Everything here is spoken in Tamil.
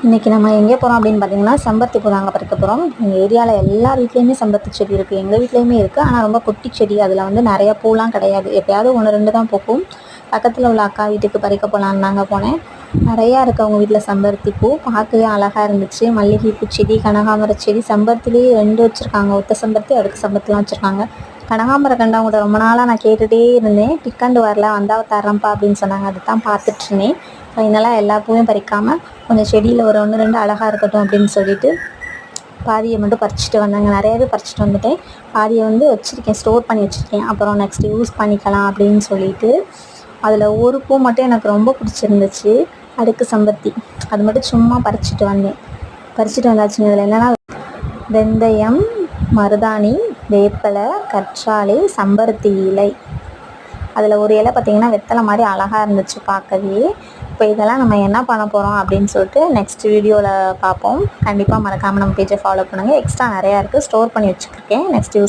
இன்றைக்கி நம்ம எங்கே போகிறோம் அப்படின்னு பார்த்தீங்கன்னா செம்பருத்தி பூ தாங்க பறிக்க போகிறோம். எங்கள் ஏரியாவில் எல்லார் வீட்லேயுமே செம்பருத்தி செடி இருக்குது, எங்கள் வீட்லேயுமே இருக்குது. ஆனால் ரொம்ப குட்டி செடி, அதில் வந்து நிறையா பூலாம் கிடையாது, எப்போயாவது 1-2 தான் பூக்கும். பக்கத்தில் உள்ள அக்கா வீட்டுக்கு பறிக்க போகலான்னு தாங்க போனேன். நிறையா இருக்குது அவங்க வீட்டில் செம்பருத்தி பூ, பார்க்கவே அழகாக இருந்துச்சு. மல்லிகைப்பூ செடி, கனகாமர செடி, செம்பருத்திலேயே 2 வச்சுருக்காங்க, ஒத்த செம்பருத்தி அடுக்கு செம்பருத்திலாம் வச்சுருக்காங்க. கனகாமரம் கண்டு அவங்கள்ட்ட ரொம்ப நாளாக நான் கேட்டுகிட்டே இருந்தேன், பிக்கண்டு வரல, வந்தால் தரேன்ப்பா அப்படின்னு சொன்னாங்க. அதை தான் பார்த்துட்ருந்தேன். ஃபைனலாக எல்லா பூவையும் பறிக்காமல் கொஞ்சம் செடியில் ஒரு 1-2 அழகாக இருக்கட்டும் அப்படின்னு சொல்லிட்டு பாதியை மட்டும் பறிச்சுட்டு வந்தாங்க. நிறையாவே பறிச்சுட்டு வந்துட்டேன். பாதியை வந்து வச்சுருக்கேன், ஸ்டோர் பண்ணி வச்சுருக்கேன். அப்புறம் நெக்ஸ்ட்டு யூஸ் பண்ணிக்கலாம் அப்படின்னு சொல்லிட்டு அதில் ஒரு பூ மட்டும் எனக்கு ரொம்ப பிடிச்சிருந்துச்சு, அடுக்கு செம்பருத்தி. அது மட்டும் சும்மா பறிச்சுட்டு வந்தேன். பறிச்சுட்டு வந்தாச்சுங்க. இதில் என்னென்னா வெந்தயம், மருதாணி, வேப்பலை, கற்றாழை, செம்பருத்தி இலை. அதில் ஒரு இலை பார்த்திங்கன்னா வெத்தலை மாதிரி அழகாக இருந்துச்சு பார்க்கவே. இப்போ இதெல்லாம் நம்ம என்ன பண்ண போகிறோம் அப்படின்னு சொல்லிட்டு நெக்ஸ்ட் வீடியோவில் பார்ப்போம். கண்டிப்பாக மறக்காமல் நம்ம பேஜை ஃபாலோ பண்ணுங்கள். எக்ஸ்ட்ரா நிறையா இருக்குது, ஸ்டோர் பண்ணி வச்சுருக்கேன், நெக்ஸ்ட் யூஸ்